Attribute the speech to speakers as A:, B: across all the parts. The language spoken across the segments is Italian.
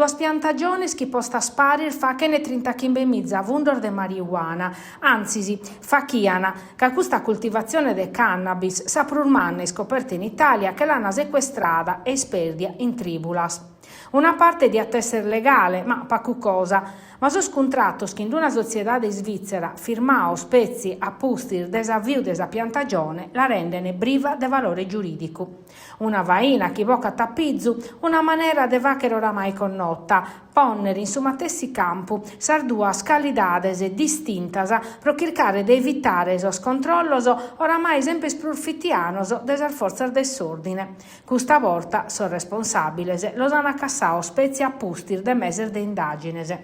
A: duas piantagiones chi posta sparir fa che ne 30 chimbe mizza vundor de marijuana, anzi fa chiana, che questa coltivazione de cannabis sa prurmanne scoperta in Italia che l'hanno sequestrata e sperdia in tribulas. Una parte di attesser legale, ma poco cosa, ma so scontrato che in una società di Svizzera firmao spezzi a pustir desavviu desa piantagione la rendene priva de valore giuridico. Una vaina chi bocca tappizzu, una maniera de vachere oramai connota, ponner in sumatessi campo sardua scalidades distintas pro cercare de evitare esos controllos oramai sempre sprurfittianos desar forzas dell'ordine. Questa volta sono responsabiles los han accassao spezzi a pustir de meser de indagines.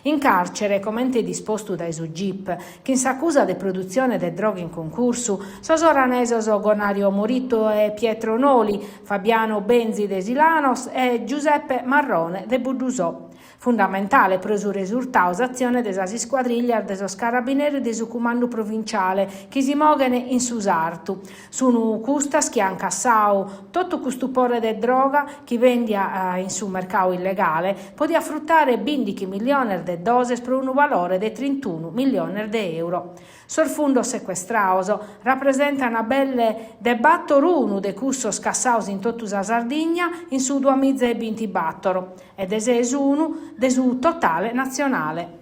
A: In carcere, commente disposto dai su GIP, che si accusa di produzione di droghe in concorso, sosoranesos Gonario Morito e Pietro Noli, Fabiano Benzi de Silanos e Giuseppe Marrone de Budusò. Fondamentale per il risultato azione della squadriglia dei carabinieri del comando provinciale che si muovono in Susartu. Sono custas che hanno cassato tutto questo porre di droga che vendia in su mercato illegale, poteva fruttare 20 milioni di dosi per un valore di 31 milioni di euro. Sorfundo sequestraoso rappresenta una belle debattoruno de cusso scassaus in tottusa Sardigna in su 2020 battoro ed esesunu de su totale nazionale.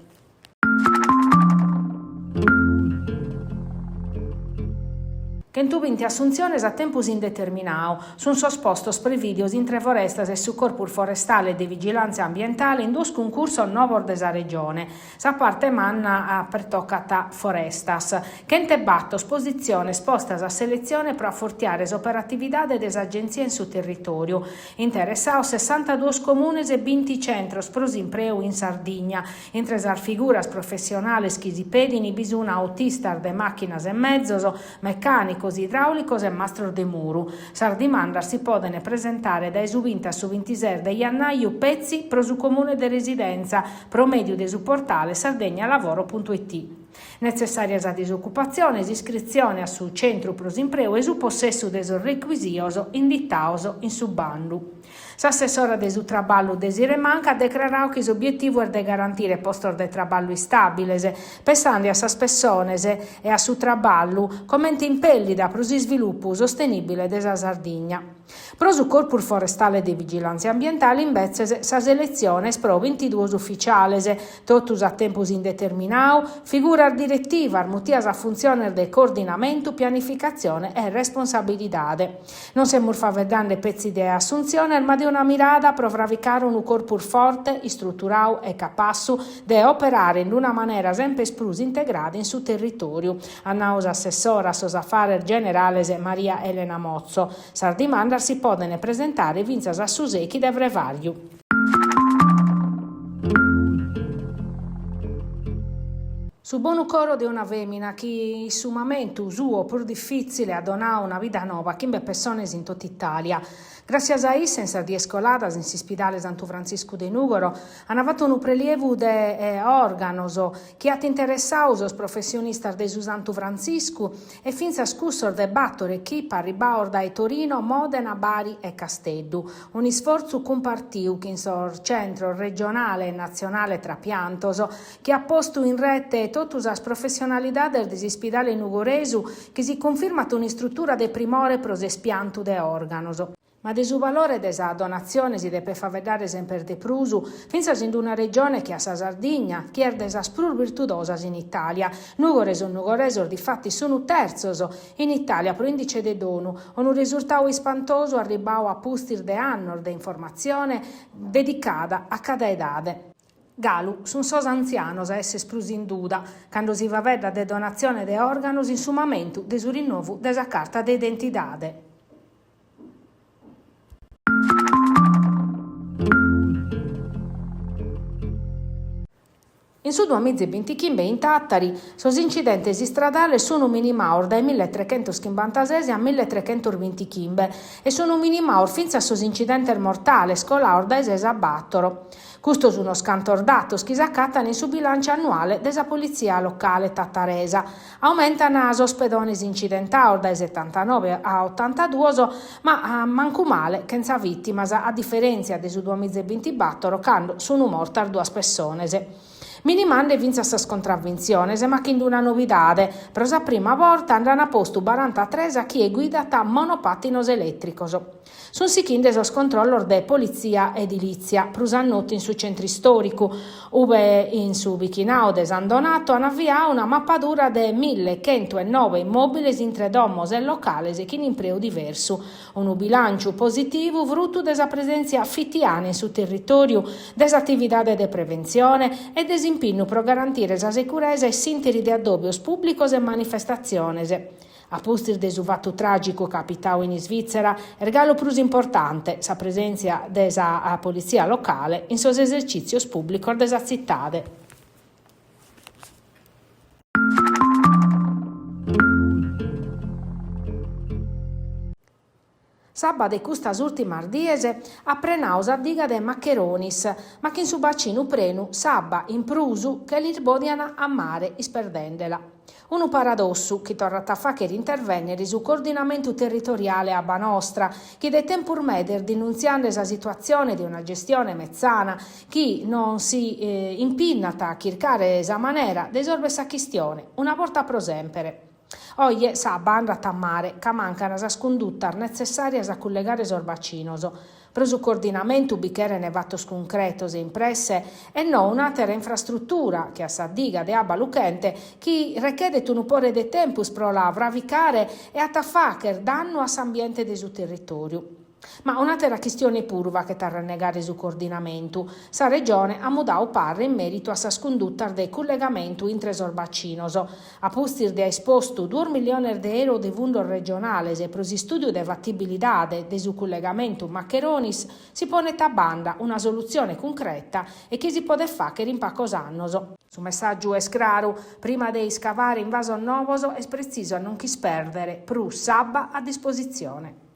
A: Che intubinti assunziones a tempus indeterminao sun sospostos per videos in tre forestas e su corpus forestale di vigilanza ambientale in dus concurso novor desa regione, sa parte manna per toccata forestas, che intebattos posizione spostas a selezione pro affortiare operatività desa agenzie in su territorio, interessao 62 comunes e 20 centros pros impreu in Sardigna, intresar figuras professionales chi si pedini bisuna autistar de macchinas e mezzos, meccanico idraulicos e mastro de muru. Sardimandar si podene presentare dai su 20 a su 26 de jannaio pezzi pro su comune de residenza pro medio de su portale sardegnalavoro.it. Necessarias a disoccupazione, iscrizione a su centro pros impreu e su possesso de sos requisios indittaos in su bandu. S'assessora de su traballo Desire Manca declarò che l'obiettivo è di garantire posti di traballo stabili, pensando a sas persones e a su traballo come impellida pro si sviluppo sostenibile della Sardigna. Pro su corpus forestale di vigilanza ambientale invece sa selezione pro 22 ufficiales, totus a tempus indeterminau, figura direttiva, armutias a funzione del coordinamento, pianificazione e responsabilidade. Non si murfavedande pezzi di assunzione, ma di una mirada pro fravicare un corpus forte, strutturau e capassu de operare in una maniera sempre plus integrata in su territorio. Annaus assessora sos affari generales Maria Elena Mozzo. Sardimandar si podene presentare vinzas a susechi de Vrevariu. Su buonu coro di una femmina che su momento suo pur difficile ha donato una vita nuova a chimbe persone in tutta Italia. Grazie a lei, senza di escoladas in ospedale Santo Francisco de Nugoro, hanno fatto un prelievo de organos che ha interessato os professionistas de Santo Francisco e finza scussor de battere equipa ribaor dai Torino, Modena, Bari e Casteddu. Un sforzo compartiu che in sor centro regionale e nazionale trapiantos che ha posto in rete totus as professionalidades des ospedale nugoresu che si confermat un'istruttura de primore pros espiantu de organos. Ma de su valore desa donazione si deve far vedere sempre de prusu, finzas in una regione che a sa Sardigna, che è desa sprur virtudosas in Italia. Nugoresor di fatti sono terzos in Italia pro indice de donu, on un risultato ispantoso arribau a pustir de annor de informazione dedicata a cada edade. Galu sun sos anzianos a essere sprus in duda, quando si va vedere de donazione de organos in su momento de su rinnovu desa carta de identidade. In su 2020 in Tattari, sos incidenti stradali sono minimaur dai 1356 a 1320 chimbe e sono minimaur finza a sos incidenti mortali scolaur dai 6 a battoro. Questo sono scantordatos che s'accattano in su bilancio annuale della polizia locale tattaresa. Aumentano sos pedoni incidentaur dai 79 a 82, ma manco male che senza vittimas, a differenza de su 2020 battoro, quando sono morte 2 persone. Minimande vinza sa contravvenzione, ma che una novidade. Per la prima volta andranno a posto 43 a chi è guidata monopattinos elettricos. Sono sicchinde sos controllor de polizia edilizia, prusannoti in su centri storico, ove in su Bichinao de San Donato hanno avviato una mappatura de 1109 immobili in 3 domos e locales che in impreo diverso. Un bilancio positivo frutto della presenza fittiana in su territorio, desattività de prevenzione e desimpinno pro garantire la sicurezza e sinteri di addobbios pubblicos e manifestazioni. A postir de su fatto tragico capitao in Svizzera, il regalo più importante, sa presenza della polizia locale in sos esercizios pubblicos della cittade. Sabato e custas ultimas dies apprenaus a diga de maccheronis, ma che in su bacino prenu sabba in prusu che l'irbodiana a mare isperdendela. Un paradosso che torna a fare intervenire sul coordinamento territoriale a Banostra, che de tempur meder denunziando la situazione di una gestione mezzana che non si impinnata a chircare esa maniera desorbe sa chistione, una volta pro sempre. Oggi sabba andata a mare, che mancano le condotte necessarie a collegare sorbaccinoso, per su coordinamento bichere nevatos concretos e impresse e non un'altra infrastruttura che a Sadiga de Abba Lucente che richiede un po' di tempo pro la vravicare e a tafacher danno a s'ambiente del suo territorio. Ma un'altra questione purva che sta a negare su coordinamento. Sa regione ha mudato parre in merito a sa scondutta del collegamento intre-sorbaccinoso. A postir de ha esposto 2 milioni di euro di fondo regionale e per studio di fattibilità de su collegamento Maccheronis si pone a banda una soluzione concreta e che si può fare in pacos annos. Su messaggio è sclaro, prima di scavare in vaso novoso è preciso non chi sperdere, sabba a disposizione.